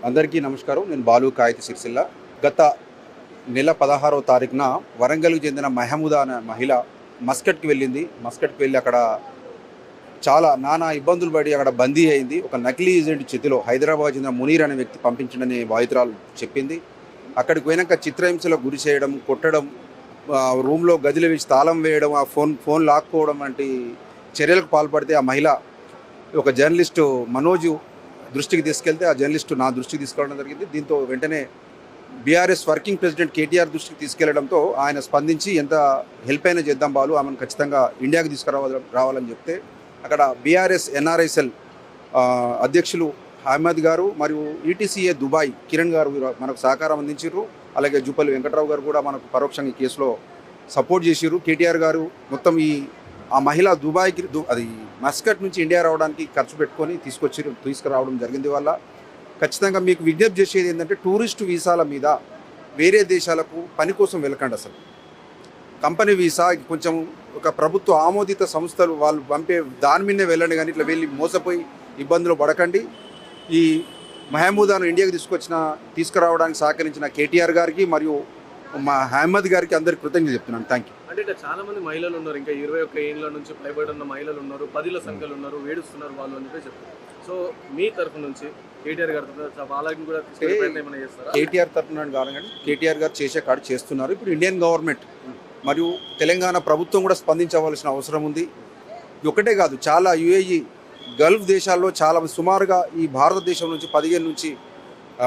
అందరికీ నమస్కారం. నేను బాలు కాయతి సిరిసిల్ల. గత నెల 16వ తారీఖున వరంగల్కు చెందిన మెహమూదా అనే మహిళ మస్కట్కి వెళ్ళింది. మస్కట్కి వెళ్ళి అక్కడ చాలా నానా ఇబ్బందులు పడి అక్కడ బందీ అయింది. ఒక నకిలీ ఏజెంట్ చేతిలో హైదరాబాద్ చెందిన మునీర్ అనే వ్యక్తి పంపించడని బాధితురాలు చెప్పింది. అక్కడికి పోయినాక చిత్రహింసలకు గురి చేయడం, కొట్టడం, రూమ్లో గదిలో వేసి తాళం వేయడం, ఆ ఫోన్ లాక్కోవడం వంటి చర్యలకు పాల్పడితే ఆ మహిళ ఒక జర్నలిస్టు మనోజు దృష్టికి తీసుకెళ్తే ఆ జర్నలిస్టు నా దృష్టికి తీసుకెళ్ళడం జరిగింది. దీంతో వెంటనే బీఆర్ఎస్ వర్కింగ్ ప్రెసిడెంట్ కేటీఆర్ దృష్టికి తీసుకెళ్లడంతో ఆయన స్పందించి ఎంత హెల్ప్ అయినా చేద్దాం బాలు, ఆమెను ఖచ్చితంగా ఇండియాకి రావాలని చెప్తే అక్కడ బీఆర్ఎస్ ఎన్ఆర్ఐసెల్ అధ్యక్షులు అహ్మద్ గారు మరియు ఈటీసీఏ దుబాయ్ కిరణ్ గారు మనకు సహకారం అందించారు. అలాగే జూపల్లి వెంకట్రావు గారు కూడా మనకు పరోక్షంగా ఈ కేసులో సపోర్ట్ చేశారు. కేటీఆర్ గారు మొత్తం ఆ మహిళ దుబాయ్కి అది మస్కట్ నుంచి ఇండియా రావడానికి ఖర్చు పెట్టుకొని తీసుకురావడం జరిగింది. వల్ల ఖచ్చితంగా మీకు విజ్ఞప్తి చేసేది ఏంటంటే టూరిస్ట్ వీసాల మీద వేరే దేశాలకు పని కోసం వెళ్ళకండి. అసలు కంపెనీ వీసా కొంచెం ఒక ప్రభుత్వ ఆమోదిత సంస్థలు వాళ్ళు పంపే దాని మీదనే వెళ్ళండి, కానీ ఇట్లా వెళ్ళి మోసపోయి ఇబ్బందులు పడకండి. ఈ మెహమూదాను ఇండియాకి తీసుకురావడానికి సహకరించిన కేటీఆర్ గారికి మరియు మా అహ్మద్ గారికి అందరికి కృతజ్ఞతలు చెప్తున్నాను. Thank you. అంటే చాలా మంది మహిళలు ఉన్నారు, ఇంకా 21 ఏళ్ళ నుంచి పైబడి ఉన్న మహిళలు ఉన్నారు, 10ల సంఖ్యలు ఉన్నారు, ఏడుస్తున్నారు వాళ్ళు అని చెప్పి చెప్తారు. సో మీ తరఫు నుంచి కేటీఆర్ గారి వాళ్ళకి కూడా ఏమైనా చేస్తారా? కేటీఆర్ తరఫున కాదండి, కేటీఆర్ గారు చేసే కాడు చేస్తున్నారు. ఇప్పుడు ఇండియన్ గవర్నమెంట్ మరియు తెలంగాణ ప్రభుత్వం కూడా స్పందించవలసిన అవసరం ఉంది. ఒకటే కాదు, చాలా యుఏఈ గల్ఫ్ దేశాల్లో చాలా సుమారుగా ఈ భారతదేశం నుంచి 15 నుంచి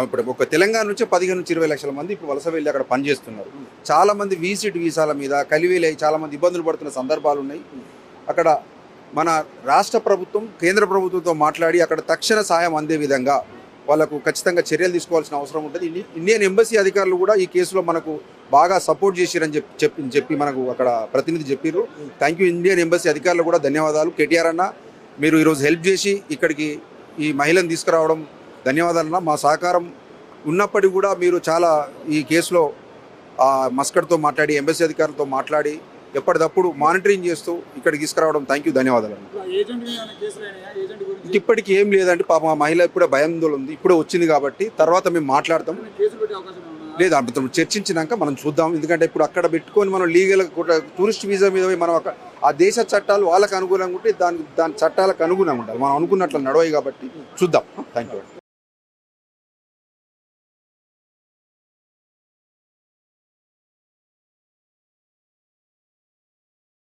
ఇప్పుడు ఒక తెలంగాణ నుంచి 15 నుంచి 20 లక్షల మంది ఇప్పుడు వలస వెళ్ళి అక్కడ పనిచేస్తున్నారు. చాలామంది వీసాల మీద కలివేలై చాలామంది ఇబ్బందులు పడుతున్న సందర్భాలు ఉన్నాయి. అక్కడ మన రాష్ట్ర ప్రభుత్వం కేంద్ర ప్రభుత్వంతో మాట్లాడి అక్కడ తక్షణ సాయం అందే విధంగా వాళ్ళకు ఖచ్చితంగా చర్యలు తీసుకోవాల్సిన అవసరం ఉంటుంది. ఇండియన్ ఎంబసీ అధికారులు కూడా ఈ కేసులో మనకు బాగా సపోర్ట్ చేసిరని చెప్పి మనకు అక్కడ ప్రతినిధి చెప్పారు. థ్యాంక్ యూ ఇండియన్ ఎంబసీ అధికారులు కూడా ధన్యవాదాలు. కేటీఆర్ అన్న, మీరు ఈరోజు హెల్ప్ చేసి ఇక్కడికి ఈ మహిళను తీసుకురావడం ధన్యవాదాలన్నా. మా సహకారం ఉన్నప్పటికీ కూడా మీరు చాలా ఈ కేసులో మస్కట్తో మాట్లాడి ఎంబసీ అధికారులతో మాట్లాడి ఎప్పటికప్పుడు మానిటరింగ్ చేస్తూ ఇక్కడికి తీసుకురావడం థ్యాంక్ యూ, ధన్యవాదాలు. ఇప్పటికీ ఏం లేదంటే పాప మా మహిళ ఇప్పుడే భయాందోళన ఉంది, ఇప్పుడే వచ్చింది కాబట్టి తర్వాత మేము మాట్లాడతాం. లేదు అంత చర్చించినాక మనం చూద్దాం. ఎందుకంటే ఇప్పుడు అక్కడ పెట్టుకొని మనం లీగల్ టూరిస్ట్ వీసా మీద మనం ఆ దేశ చట్టాలు వాళ్ళకు అనుగుణంగా ఉంటే దాని చట్టాలకు అనుగుణంగా ఉండాలి. మనం అనుకున్నట్లు నడవాయి కాబట్టి చూద్దాం. Thank you.